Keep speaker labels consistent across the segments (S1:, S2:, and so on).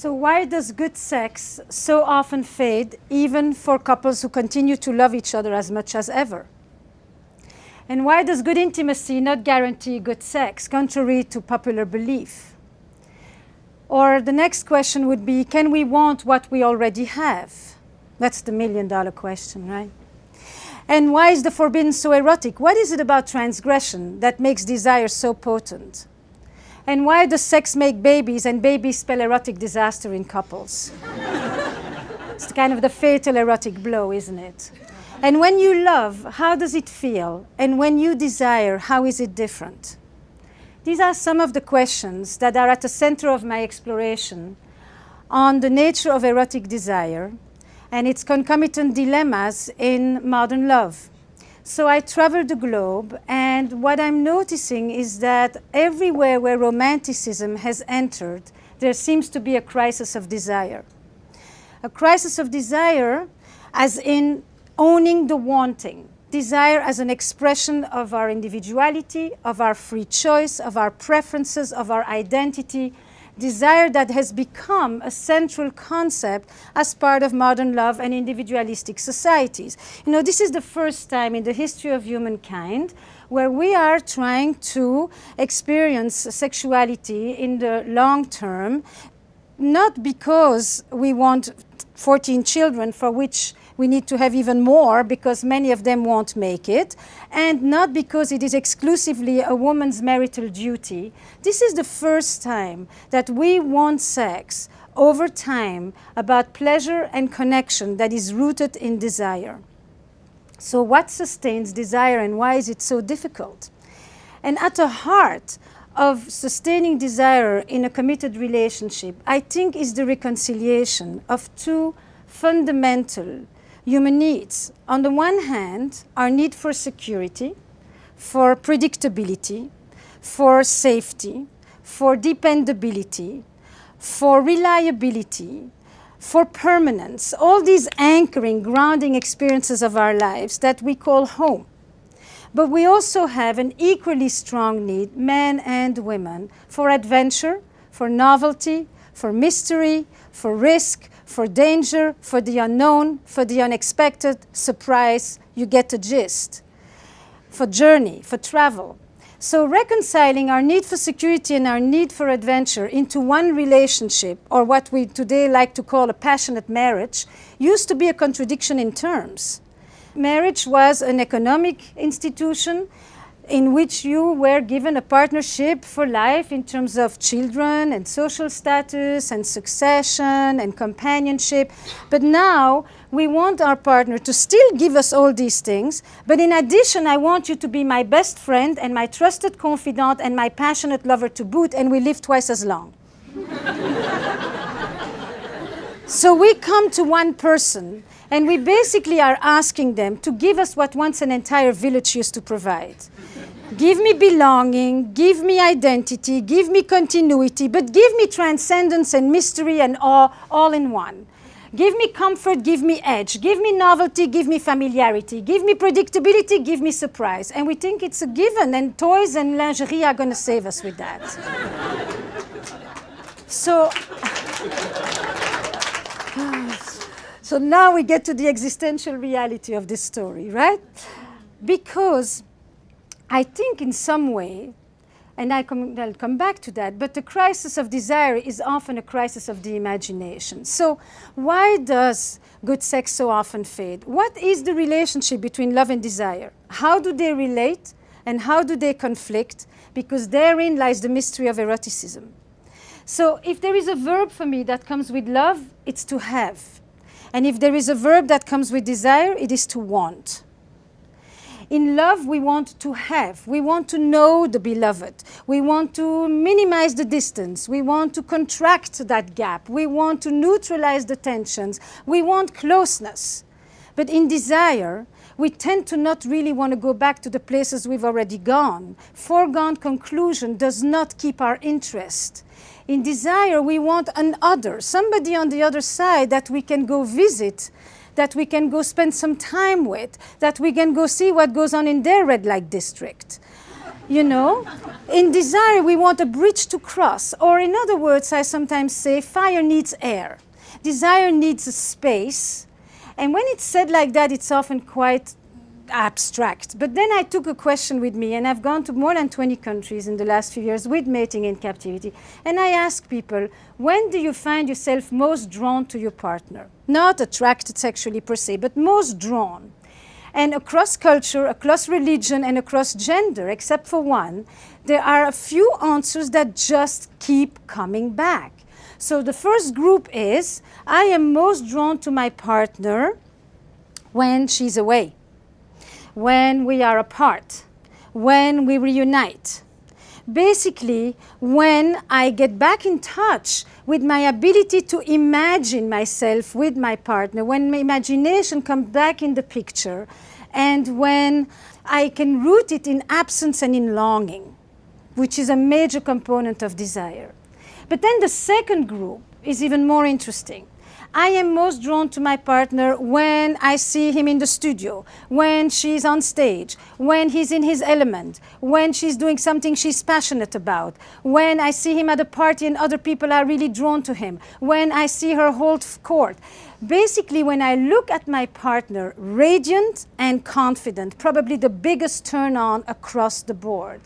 S1: So why does good sex so often fade, even for couples who continue to love each other as much as ever? And why does good intimacy not guarantee good sex, contrary to popular belief? Or the next question would be, can we want what we already have? That's the million-dollar question, right? And why is the forbidden so erotic? What is it about transgression that makes desire so potent? And why does sex make babies and babies spell erotic disaster in couples? It's kind of the fatal erotic blow, isn't it? And when you love, how does it feel? And when you desire, how is it different? These are some of the questions that are at the center of my exploration on the nature of erotic desire and its concomitant dilemmas in modern love. So I traveled the globe, and what I'm noticing is that everywhere where romanticism has entered, there seems to be a crisis of desire. A crisis of desire as in owning the wanting. Desire as an expression of our individuality, of our free choice, of our preferences, of our identity. Desire that has become a central concept as part of modern love and individualistic societies. You know, this is the first time in the history of humankind where we are trying to experience sexuality in the long term, not because we want 14 children for which we need to have even more because many of them won't make it, and not because it is exclusively a woman's marital duty. This is the first time that we want sex over time about pleasure and connection that is rooted in desire. So what sustains desire and why is it so difficult? And at the heart of sustaining desire in a committed relationship, I think, is the reconciliation of two fundamental human needs. On the one hand, our need for security, for predictability, for safety, for dependability, for reliability, for permanence, all these anchoring, grounding experiences of our lives that we call home. But we also have an equally strong need, men and women, for adventure, for novelty, for mystery, for risk, for danger, for the unknown, for the unexpected, surprise, you get the gist, for journey, for travel. So reconciling our need for security and our need for adventure into one relationship, or what we today like to call a passionate marriage, used to be a contradiction in terms. Marriage was an economic institution in which you were given a partnership for life in terms of children and social status and succession and companionship. But now we want our partner to still give us all these things, but in addition, I want you to be my best friend and my trusted confidant and my passionate lover to boot, and we live twice as long. So we come to one person, and we basically are asking them to give us what once an entire village used to provide. Give me belonging, give me identity, give me continuity, but give me transcendence and mystery and awe all in one. Give me comfort, give me edge, give me novelty, give me familiarity, give me predictability, give me surprise. And we think it's a given, and toys and lingerie are going to save us with that. So now we get to the existential reality of this story, right? Because I think in some way, and I'll come back to that, but the crisis of desire is often a crisis of the imagination. So why does good sex so often fade? What is the relationship between love and desire? How do they relate and how do they conflict? Because therein lies the mystery of eroticism. So if there is a verb for me that comes with love, it's to have. And if there is a verb that comes with desire, it is to want. In love, we want to have. We want to know the beloved. We want to minimize the distance. We want to contract that gap. We want to neutralize the tensions. We want closeness. But in desire, we tend to not really want to go back to the places we've already gone. Foregone conclusion does not keep our interest. In desire, we want an other, somebody on the other side that we can go visit, that we can go spend some time with, that we can go see what goes on in their red light district. You know, in desire, we want a bridge to cross. Or in other words, I sometimes say, fire needs air. Desire needs a space. And when it's said like that, it's often quite abstract. But then I took a question with me, and I've gone to more than 20 countries in the last few years with mating in captivity. And I ask people, when do you find yourself most drawn to your partner? Not attracted sexually per se, but most drawn. And across culture, across religion, and across gender, except for one, there are a few answers that just keep coming back. So the first group is, I am most drawn to my partner when she's away, when we are apart, when we reunite. Basically, when I get back in touch with my ability to imagine myself with my partner, when my imagination comes back in the picture, and when I can root it in absence and in longing, which is a major component of desire. But then the second group is even more interesting. I am most drawn to my partner when I see him in the studio, when she's on stage, when he's in his element, when she's doing something she's passionate about, when I see him at a party and other people are really drawn to him, when I see her hold court. Basically, when I look at my partner radiant and confident, probably the biggest turn on across the board.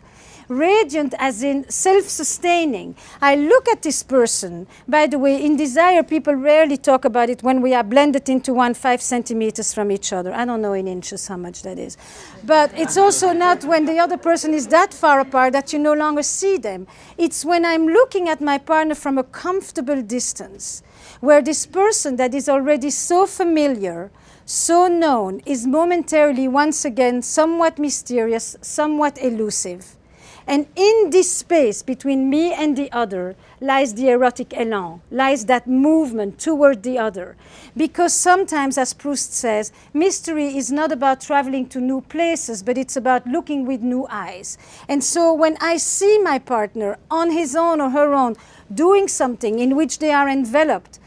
S1: Radiant as in self-sustaining. I look at this person. By the way, in desire, people rarely talk about it when we are blended into 5 centimeters from each other. I don't know in inches how much that is. But it's also not when the other person is that far apart that you no longer see them. It's when I'm looking at my partner from a comfortable distance, where this person that is already so familiar, so known, is momentarily once again somewhat mysterious, somewhat elusive. And in this space between me and the other lies the erotic élan, lies that movement toward the other. Because sometimes, as Proust says, mystery is not about traveling to new places, but it's about looking with new eyes. And so when I see my partner on his own or her own doing something in which they are enveloped,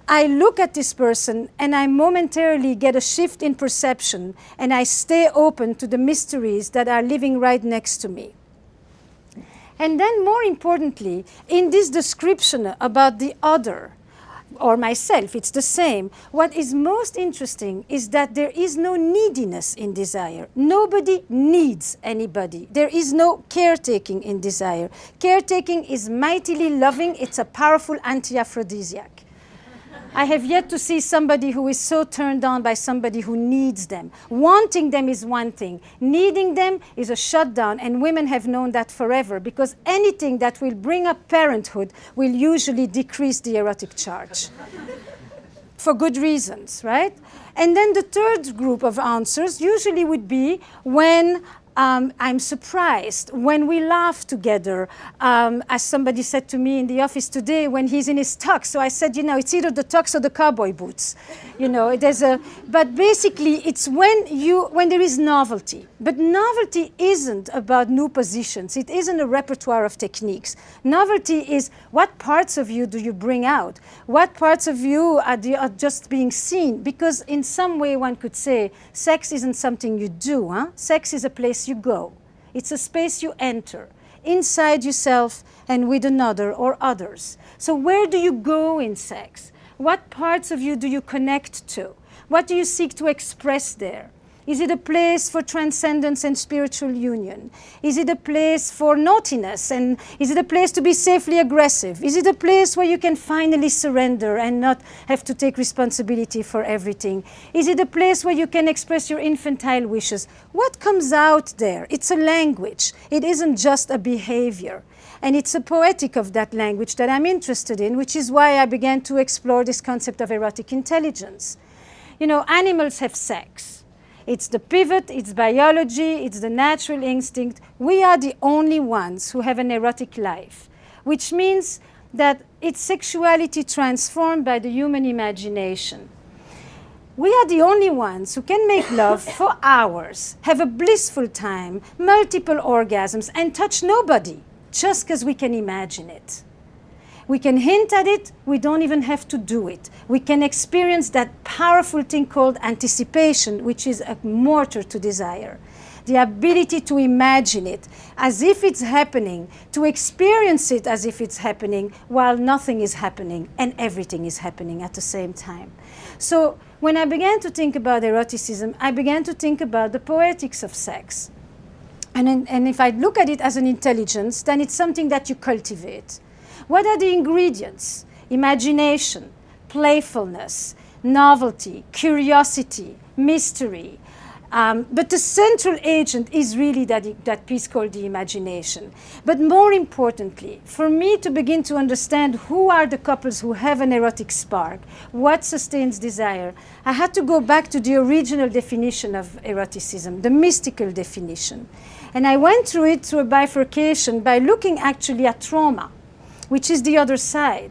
S1: I look at this person and I momentarily get a shift in perception, and I stay open to the mysteries that are living right next to me. And then more importantly, in this description about the other, or myself, it's the same. What is most interesting is that there is no neediness in desire. Nobody needs anybody. There is no caretaking in desire. Caretaking is mightily loving. It's a powerful anti-aphrodisiac. I have yet to see somebody who is so turned on by somebody who needs them. Wanting them is one thing. Needing them is a shutdown, and women have known that forever, because anything that will bring up parenthood will usually decrease the erotic charge. For good reasons, right? And then the third group of answers usually would be when I'm surprised, when we laugh together, as somebody said to me in the office today, when he's in his tux. So I said, it's either the tux or the cowboy boots. But basically it's when there is novelty. But novelty isn't about new positions. It isn't a repertoire of techniques. Novelty is, what parts of you do you bring out? What parts of you are just being seen? Because in some way one could say, sex isn't something you do, huh? Sex is a place you go. It's a space you enter, inside yourself and with another or others. So where do you go in sex? What parts of you do you connect to? What do you seek to express there? Is it a place for transcendence and spiritual union? Is it a place for naughtiness? And is it a place to be safely aggressive? Is it a place where you can finally surrender and not have to take responsibility for everything? Is it a place where you can express your infantile wishes? What comes out there? It's a language. It isn't just a behavior. And it's a poetic of that language that I'm interested in, which is why I began to explore this concept of erotic intelligence. Animals have sex. It's the pivot, it's biology, it's the natural instinct. We are the only ones who have an erotic life, which means that it's sexuality transformed by the human imagination. We are the only ones who can make love for hours, have a blissful time, multiple orgasms, and touch nobody, just because we can imagine it. We can hint at it, we don't even have to do it. We can experience that powerful thing called anticipation, which is a mortar to desire. the ability to imagine it as if it's happening, to experience it as if it's happening while nothing is happening and everything is happening at the same time. So when I began to think about eroticism, I began to think about the poetics of sex. And if I look at it as an intelligence, then it's something that you cultivate. What are the ingredients? Imagination, playfulness, novelty, curiosity, mystery. But the central agent is really that piece called the imagination. But more importantly, for me to begin to understand who are the couples who have an erotic spark, what sustains desire, I had to go back to the original definition of eroticism, the mystical definition. And I went through it through a bifurcation by looking actually at trauma, which is the other side.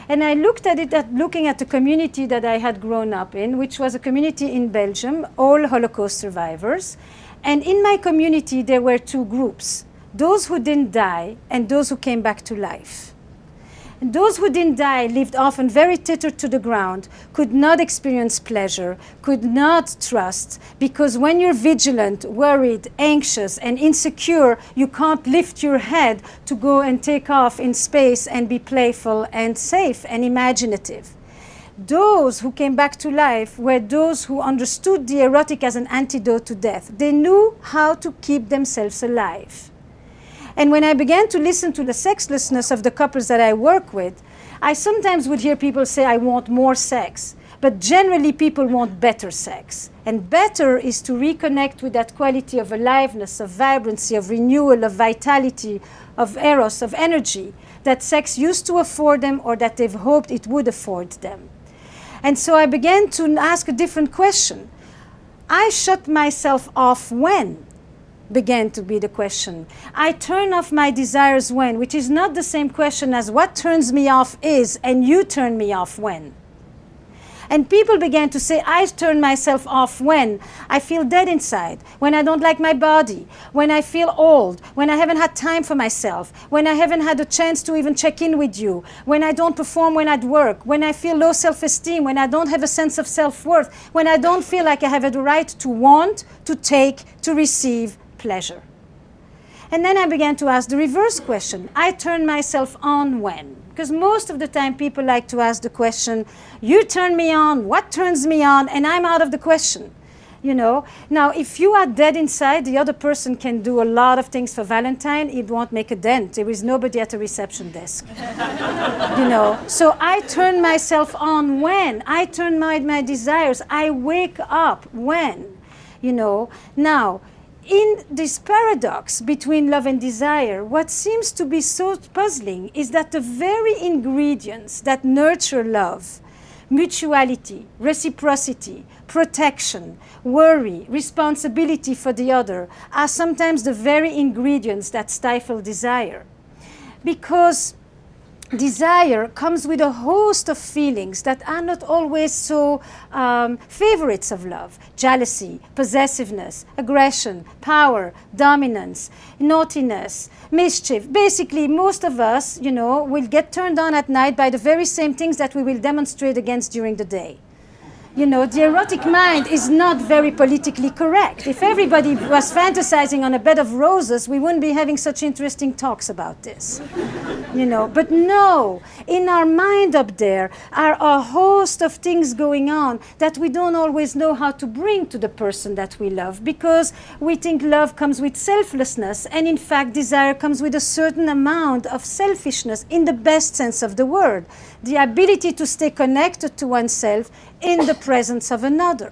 S1: And I looked at it looking at the community that I had grown up in, which was a community in Belgium, all Holocaust survivors. And in my community, there were two groups, those who didn't die and those who came back to life. And those who didn't die lived often very tethered to the ground, could not experience pleasure, could not trust, because when you're vigilant, worried, anxious, and insecure, you can't lift your head to go and take off in space and be playful and safe and imaginative. Those who came back to life were those who understood the erotic as an antidote to death. They knew how to keep themselves alive. And when I began to listen to the sexlessness of the couples that I work with, I sometimes would hear people say, I want more sex. But generally, people want better sex. And better is to reconnect with that quality of aliveness, of vibrancy, of renewal, of vitality, of eros, of energy that sex used to afford them or that they've hoped it would afford them. And so I began to ask a different question. I shut myself off when? Began to be the question. I turn off my desires when, which is not the same question as what turns me off is, and you turn me off when. And people began to say, I turn myself off when I feel dead inside, when I don't like my body, when I feel old, when I haven't had time for myself, when I haven't had a chance to even check in with you, when I don't perform when at work, when I feel low self-esteem, when I don't have a sense of self-worth, when I don't feel like I have the right to want, to take, to receive pleasure. And then I began to ask the reverse question. I turn myself on when? Because most of the time people like to ask the question, you turn me on, what turns me on? And I'm out of the question. You know? Now, if you are dead inside, the other person can do a lot of things for Valentine. It won't make a dent. There is nobody at the reception desk. You know? So I turn myself on when? I turn my desires. I wake up when? You know? Now, in this paradox between love and desire, what seems to be so puzzling is that the very ingredients that nurture love, mutuality, reciprocity, protection, worry, responsibility for the other, are sometimes the very ingredients that stifle desire. Because desire comes with a host of feelings that are not always so favorites of love. Jealousy, possessiveness, aggression, power, dominance, naughtiness, mischief. Basically, most of us, you know, will get turned on at night by the very same things that we will demonstrate against during the day. You know, the erotic mind is not very politically correct. If everybody was fantasizing on a bed of roses, we wouldn't be having such interesting talks about this. You know, but no, in our mind up there are a host of things going on that we don't always know how to bring to the person that we love, because we think love comes with selflessness, and in fact desire comes with a certain amount of selfishness in the best sense of the word. The ability to stay connected to oneself in the presence of another.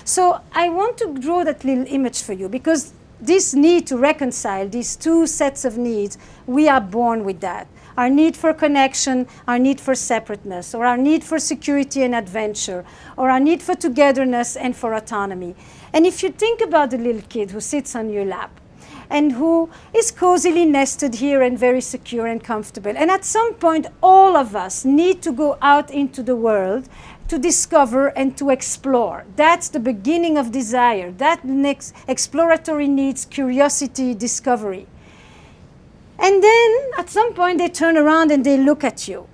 S1: So I want to draw that little image for you, because this need to reconcile these two sets of needs, we are born with that. Our need for connection, our need for separateness, or our need for security and adventure, or our need for togetherness and for autonomy. And if you think about the little kid who sits on your lap, and who is cozily nested here and very secure and comfortable. And at some point, all of us need to go out into the world to discover and to explore. That's the beginning of desire. That next exploratory needs curiosity, discovery. And then at some point they turn around and they look at you.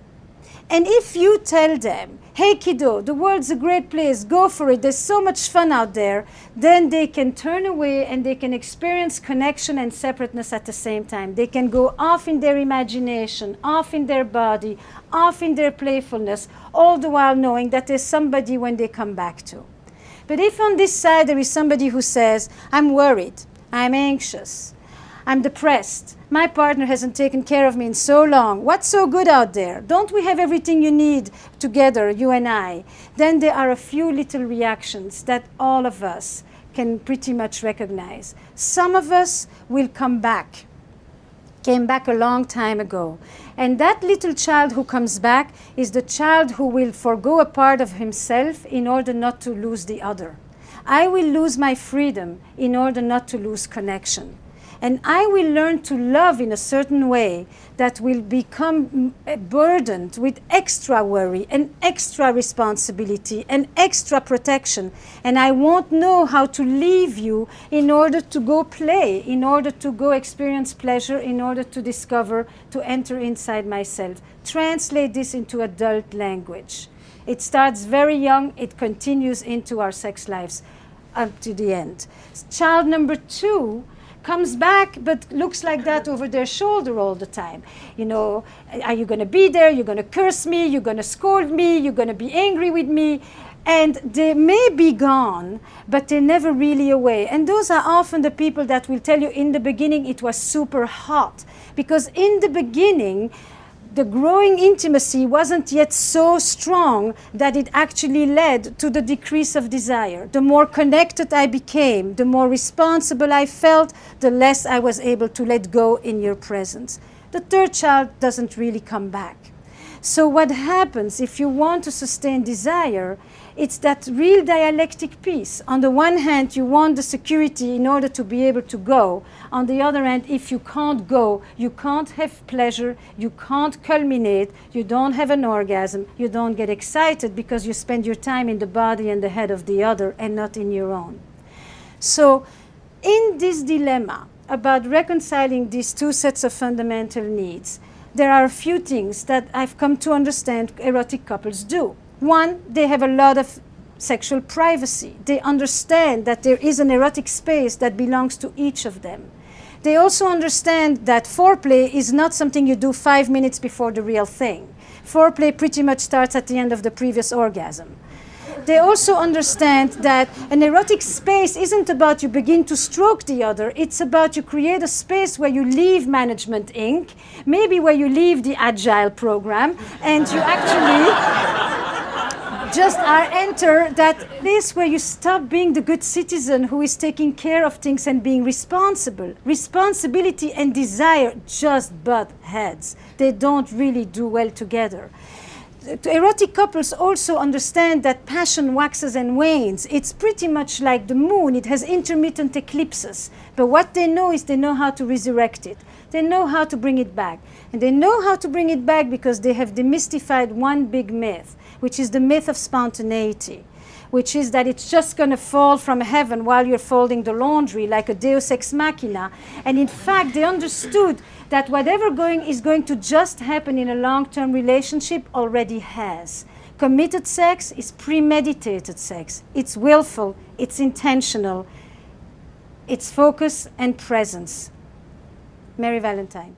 S1: And if you tell them, hey kiddo, the world's a great place, go for it, there's so much fun out there, then they can turn away and they can experience connection and separateness at the same time. They can go off in their imagination, off in their body, off in their playfulness, all the while knowing that there's somebody when they come back to. But if on this side there is somebody who says, I'm worried, I'm anxious, I'm depressed, my partner hasn't taken care of me in so long, what's so good out there? Don't we have everything you need together, you and I? Then there are a few little reactions that all of us can pretty much recognize. Some of us will come back, came back a long time ago. And that little child who comes back is the child who will forgo a part of himself in order not to lose the other. I will lose my freedom in order not to lose connection. And I will learn to love in a certain way that will become burdened with extra worry and extra responsibility and extra protection. And I won't know how to leave you in order to go play, in order to go experience pleasure, in order to discover, to enter inside myself. Translate this into adult language. It starts very young, it continues into our sex lives up to the end. Child number 2 comes back but looks like that over their shoulder all the time. You know, are you going to be there? You're going to curse me? You're going to scold me? You're going to be angry with me? And they may be gone, but they're never really away. And those are often the people that will tell you in the beginning it was super hot. Because in the beginning, the growing intimacy wasn't yet so strong that it actually led to the decrease of desire. The more connected I became, the more responsible I felt, the less I was able to let go in your presence. The third child doesn't really come back. So what happens if you want to sustain desire, it's that real dialectic piece. On the one hand, you want the security in order to be able to go. On the other hand, if you can't go, you can't have pleasure, you can't culminate, you don't have an orgasm, you don't get excited because you spend your time in the body and the head of the other and not in your own. So in this dilemma about reconciling these two sets of fundamental needs, there are a few things that I've come to understand erotic couples do. One, they have a lot of sexual privacy. They understand that there is an erotic space that belongs to each of them. They also understand that foreplay is not something you do 5 minutes before the real thing. Foreplay pretty much starts at the end of the previous orgasm. They also understand that an erotic space isn't about you begin to stroke the other. It's about you create a space where you leave Management Inc., maybe where you leave the Agile program, and you actually just enter that place where you stop being the good citizen who is taking care of things and being responsible. Responsibility and desire just butt heads. They don't really do well together. Erotic couples also understand that passion waxes and wanes. It's pretty much like the moon. It has intermittent eclipses. But what they know is they know how to resurrect it. They know how to bring it back. And they know how to bring it back because they have demystified one big myth, which is the myth of spontaneity, which is that it's just going to fall from heaven while you're folding the laundry like a deus ex machina. And in fact, they understood that whatever is going to just happen in a long-term relationship already has. Committed sex is premeditated sex. It's willful, it's intentional, it's focus and presence. Merry Valentine.